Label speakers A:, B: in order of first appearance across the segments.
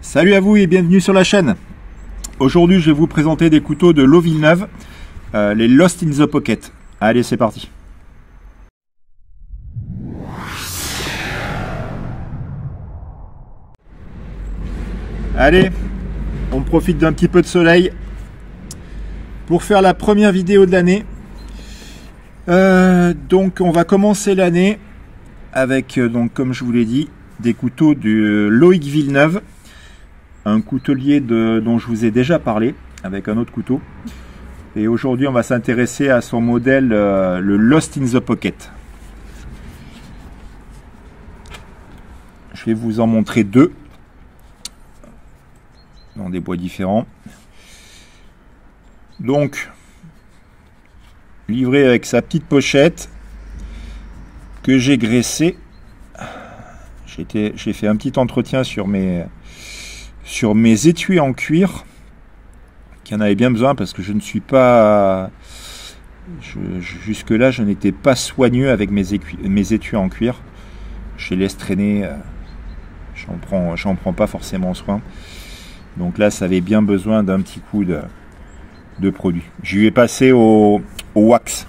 A: Salut à vous et bienvenue sur la chaîne. Aujourd'hui je vais vous présenter des couteaux de Lowe Villeneuve, les Lost in the Pocket. Allez, c'est parti. Allez, on profite d'un petit peu de soleil pour faire la première vidéo de l'année. Donc on va commencer l'année avec, donc, comme je vous l'ai dit, des couteaux de Loïc Villeneuve. Un coutelier dont je vous ai déjà parlé avec un autre couteau. Et aujourd'hui, on va s'intéresser à son modèle, le Lost in the Pocket. Je vais vous en montrer deux dans des bois différents. Donc, livré avec sa petite pochette que j'ai graissée. J'ai fait un petit entretien sur mes étuis en cuir, qui en avait bien besoin parce que je ne suis pas, jusque là je n'étais pas soigneux avec mes étuis en cuir. Je les laisse traîner, j'en prends pas forcément soin. Donc là ça avait bien besoin d'un petit coup de produit. Je lui ai passé au wax,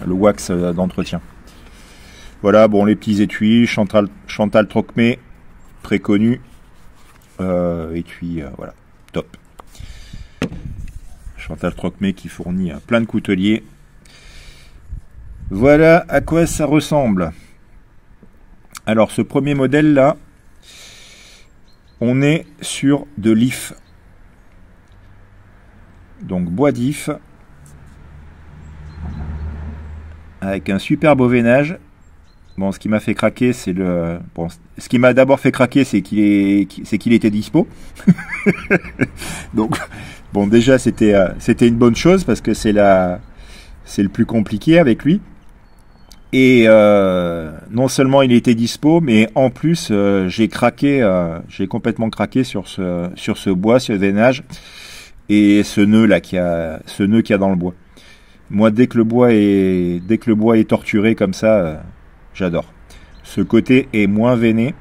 A: le wax d'entretien. Voilà, bon, les petits étuis, Chantal Trocmé, très connu. Étui, voilà, top. Chantal Trocmé qui fournit plein de couteliers. Voilà à quoi ça ressemble. Alors ce premier modèle là, on est sur de l'IF. Donc bois d'IF. Avec un super beau veinage. Bon, ce qui m'a fait craquer, c'est le... Bon, ce qui m'a d'abord fait craquer, c'est qu'il était dispo. Donc, bon, déjà, c'était une bonne chose, parce que c'est le plus compliqué avec lui. Et non seulement il était dispo, mais en plus, j'ai complètement craqué sur ce bois, ce veinage, et ce nœud là, qu'il y a dans le bois. Moi, dès que le bois est torturé comme ça... J'adore. Ce côté est moins veiné.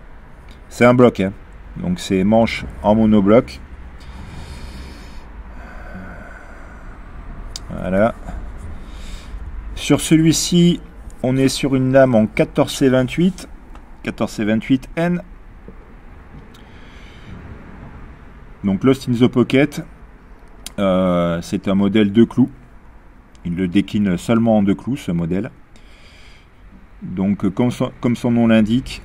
A: C'est un bloc, hein. Donc c'est manche en monobloc. Voilà. Sur celui-ci, on est sur une lame en 14C28. 14C28N. Donc Lost in the Pocket. C'est un modèle 2 clous. Il le décline seulement en 2 clous, ce modèle. Donc, comme son nom l'indique,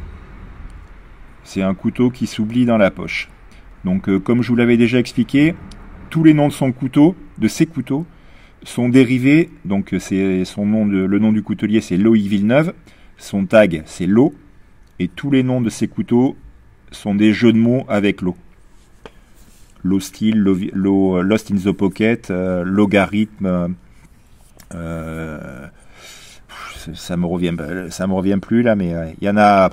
A: c'est un couteau qui s'oublie dans la poche. Donc, comme je vous l'avais déjà expliqué, tous les noms de ses couteaux, sont dérivés. Donc, c'est le nom du coutelier, c'est Loïc Villeneuve. Son tag, c'est Lowe. Et tous les noms de ses couteaux sont des jeux de mots avec Lowe. Lowe Steel, Lost in the Pocket, Logarithme. Ça me revient plus là, mais il y en a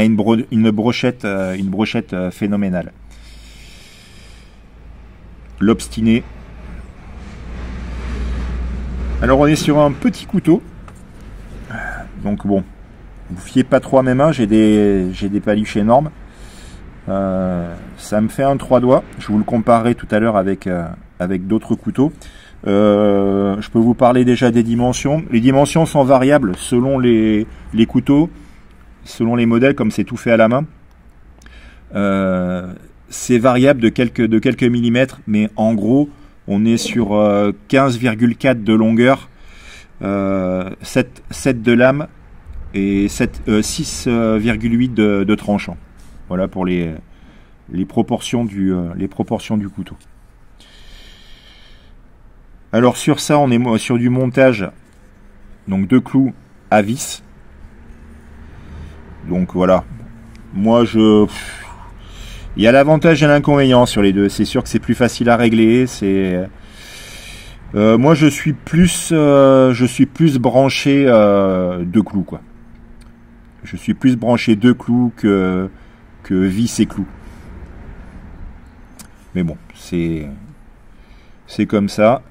A: une brochette phénoménale. L'obstiné. Alors on est sur un petit couteau. Donc bon, vous fiez pas trop à mes mains, j'ai des paluches énormes. Ça me fait un 3 doigts. Je vous le comparerai tout à l'heure avec d'autres couteaux. Je peux vous parler déjà des dimensions. Les dimensions sont variables selon les couteaux, selon les modèles, comme c'est tout fait à la main. C'est variable de quelques millimètres, mais en gros, on est sur 15,4 de longueur, 7 de lame et 6,8 de tranchant. Voilà pour les proportions du couteau. Alors sur ça, on est sur du montage, donc 2 clous à vis. Donc voilà, moi il y a l'avantage et l'inconvénient sur les deux. C'est sûr que c'est plus facile à régler. Moi je suis plus branché 2 clous quoi. Je suis plus branché 2 clous que vis et clous. Mais bon, c'est comme ça.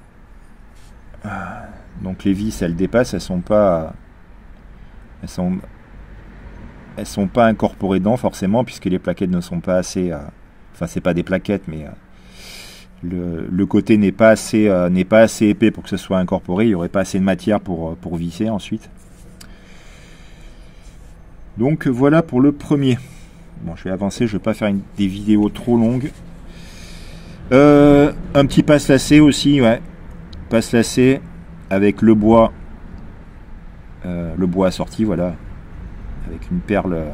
A: Donc les vis, elles dépassent, elles sont pas incorporées dedans forcément, puisque les plaquettes ne sont pas assez, enfin c'est pas des plaquettes, mais le côté n'est pas assez épais pour que ce soit incorporé. Il n'y aurait pas assez de matière pour visser ensuite. Donc voilà pour le premier. Bon, je vais avancer, je vais pas faire des vidéos trop longues. Un petit passe-lacet aussi, ouais. Passe-lacet avec le bois assorti, voilà. Avec une perle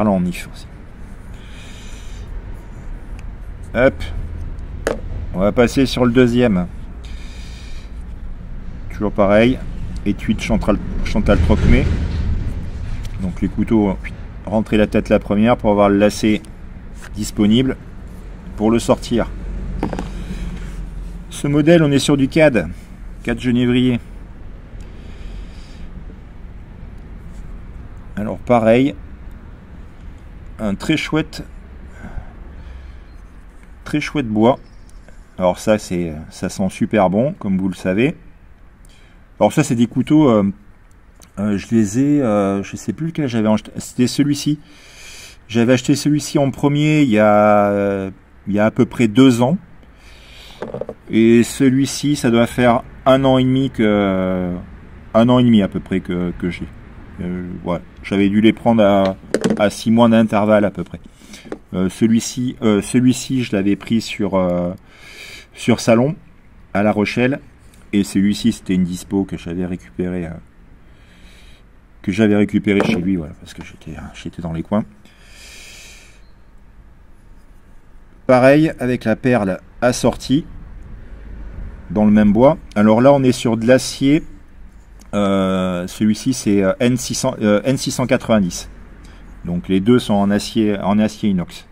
A: en if aussi. Hop. On va passer sur le deuxième. Toujours pareil. Étui de Chantal Trocmé. Donc les couteaux, rentrer la tête la première pour avoir le lacet disponible pour le sortir. Ce modèle, on est sur du CAD genévrier. Alors pareil, un très chouette bois. Alors ça sent super bon, comme vous le savez. Alors ça c'est des couteaux, je les ai, je sais plus lequel j'avais acheté, c'était celui-ci. J'avais acheté celui-ci en premier il y a à peu près 2 ans. Et celui-ci, ça doit faire 1 an et demi à peu près que j'ai. Ouais, j'avais dû les prendre à 6 mois d'intervalle à peu près. Celui-ci, je l'avais pris sur Salon à La Rochelle, et celui-ci c'était une dispo que j'avais récupéré chez lui, voilà, parce que j'étais dans les coins. Pareil avec la perle assortie dans le même bois. Alors là on est sur de l'acier. Celui-ci c'est N690. Donc les deux sont en acier inox.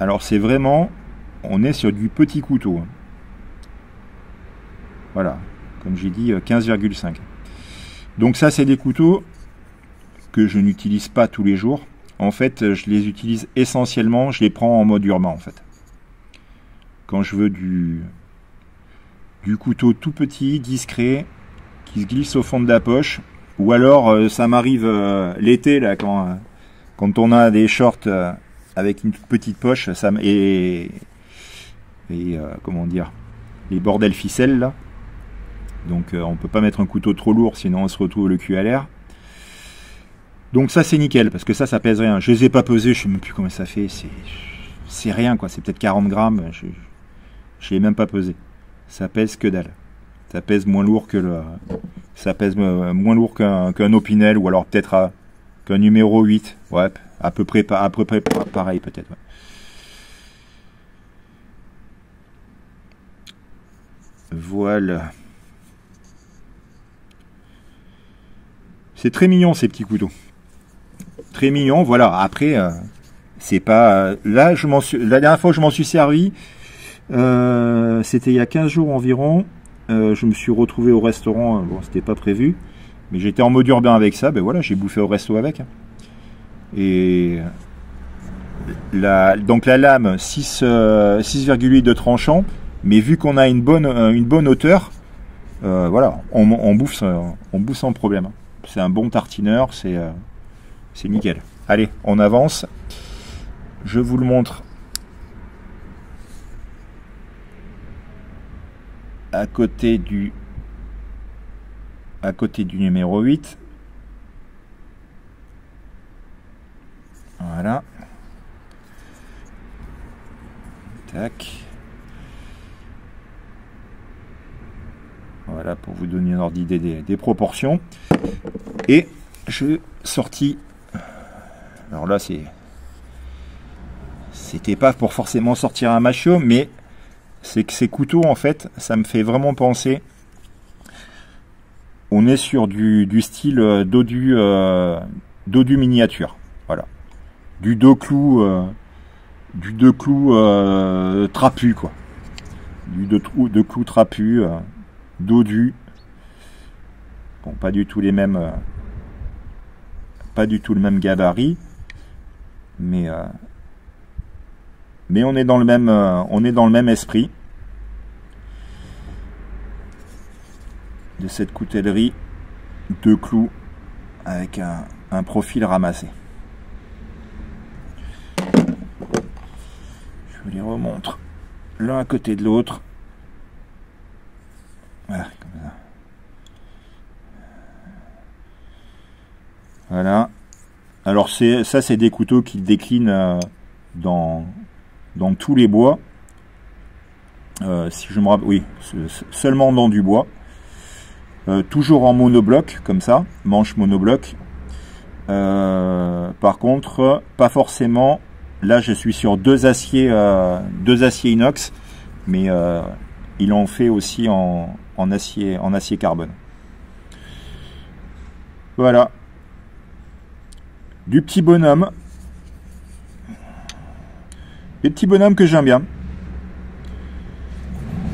A: Alors c'est vraiment, on est sur du petit couteau. Voilà, comme j'ai dit, 15,5. Donc ça c'est des couteaux que je n'utilise pas tous les jours. En fait, je les utilise essentiellement, je les prends en mode urbain en fait. Quand je veux du couteau tout petit, discret, qui se glisse au fond de la poche, ou alors ça m'arrive l'été là quand on a des shorts avec une toute petite poche, comment dire, les bordels ficelles là. Donc on peut pas mettre un couteau trop lourd, sinon on se retrouve le cul à l'air. Donc ça c'est nickel, parce que ça pèse rien. Je les ai pas pesés, je sais même plus combien ça fait. C'est rien quoi, c'est peut-être 40 grammes. Je l'ai même pas pesé. Ça pèse que dalle. Ça pèse moins lourd qu'un Opinel, ou alors peut-être qu'un numéro 8. Ouais, à peu près pareil peut-être. Ouais. Voilà. C'est très mignon ces petits couteaux. Très mignon, voilà. Après, c'est pas... Là, la dernière fois que je m'en suis servi, c'était il y a 15 jours environ. Je me suis retrouvé au restaurant. Bon, c'était pas prévu, mais j'étais en mode urbain avec ça. Ben voilà, j'ai bouffé au resto avec. Et donc la lame 6,8 de tranchant, mais vu qu'on a une bonne hauteur, voilà, on bouffe sans problème. C'est un bon tartineur, c'est nickel. Allez, on avance. Je vous le montre à côté du numéro 8. Voilà. Tac. Voilà, pour vous donner une ordre d'idée des proportions. Et je sortis. Alors là, c'était pas pour forcément sortir un macho, mais c'est que ces couteaux, en fait, ça me fait vraiment penser. On est sur du style dodu miniature. Voilà. Du dos clou trapu, quoi. Du de clou trapu, dodu. Bon, pas du tout le même gabarit, mais Mais on est dans le même esprit de cette coutellerie, 2 clous avec un profil ramassé. Je vous les remontre l'un à côté de l'autre. Voilà, comme ça. Voilà. Alors ça c'est des couteaux qui déclinent dans tous les bois. Si je me rappelle, oui, seulement dans du bois. Toujours en monobloc, comme ça, manche monobloc. Par contre, pas forcément. Là, je suis sur 2 aciers inox, mais il en fait aussi en acier carbone. Voilà. Du petit bonhomme. Des petits bonhommes que j'aime bien.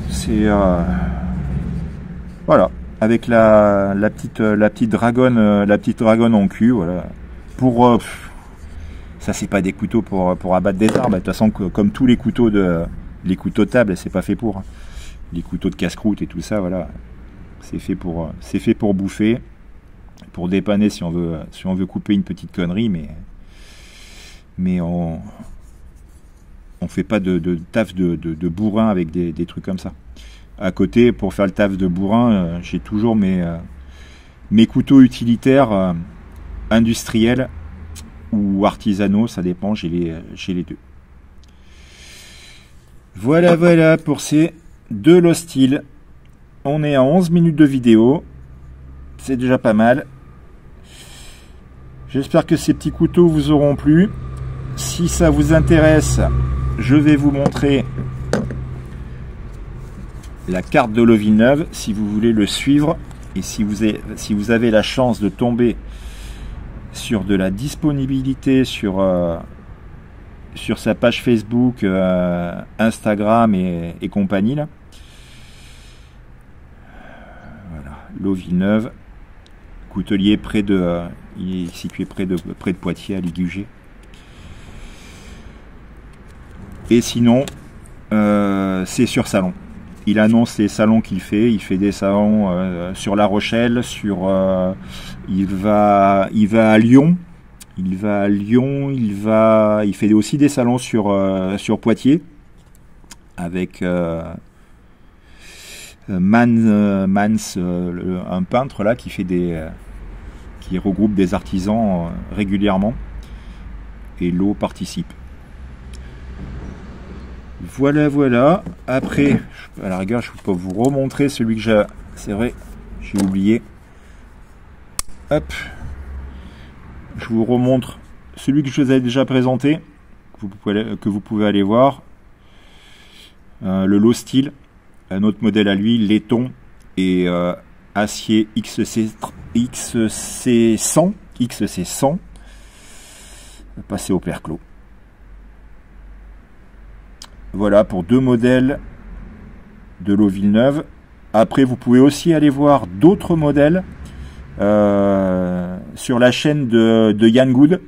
A: C'est voilà, avec la petite dragonne en cul, voilà. Pour ça, c'est pas des couteaux pour abattre des arbres. De toute façon, comme tous les couteaux les couteaux de table, c'est pas fait pour. Les couteaux de casse-croûte et tout ça, voilà, c'est fait pour bouffer, pour dépanner si on veut couper une petite connerie, mais on fait pas de taf de bourrin avec des trucs comme ça. À côté, pour faire le taf de bourrin, j'ai toujours mes couteaux utilitaires industriels ou artisanaux, ça dépend, j'ai les deux. Voilà pour ces 2 Lostil. On est à 11 minutes de vidéo, c'est déjà pas mal. J'espère que ces petits couteaux vous auront plu. Si ça vous intéresse, je vais vous montrer la carte de Lau-Villeneuve, si vous voulez le suivre, et si vous avez la chance de tomber sur de la disponibilité sur sa page Facebook, Instagram et compagnie, là. Voilà, Lau-Villeneuve, coutelier il est situé près de Poitiers, à Ligugé. Et sinon, c'est sur salon. Il annonce les salons qu'il fait. Il fait des salons sur La Rochelle, il va à Lyon. Il fait aussi des salons sur Poitiers avec Mans, un peintre là qui regroupe des artisans régulièrement, et Lau participe. Voilà. Après, à la rigueur, je peux vous remontrer celui que j'ai. C'est vrai, j'ai oublié. Hop. Je vous remontre celui que je vous ai déjà présenté, que vous pouvez aller voir. Le Lostil, un autre modèle à lui, laiton et acier XC100. Passer au perclos. Voilà pour 2 modèles de Lau-Villeneuve. Après, vous pouvez aussi aller voir d'autres modèles sur la chaîne de Yann Good.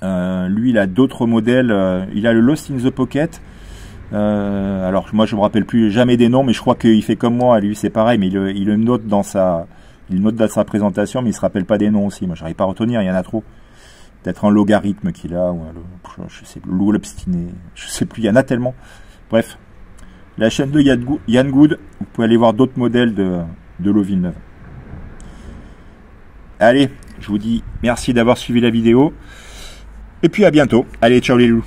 A: Lui, il a d'autres modèles. Il a le Lost in the Pocket. Alors, moi, je me rappelle plus jamais des noms, mais je crois qu'il fait comme moi. Lui, c'est pareil, mais il le note dans sa présentation, mais il se rappelle pas des noms aussi. Moi, j'arrive pas à retenir. Il y en a trop. Peut-être un logarithme qu'il a, ou je sais plus, l'obstiné, je sais plus, il y en a tellement. Bref, la chaîne de Yann Good, vous pouvez aller voir d'autres modèles de Lau-Villeneuve. Allez, je vous dis merci d'avoir suivi la vidéo, et puis à bientôt. Allez, ciao les loups.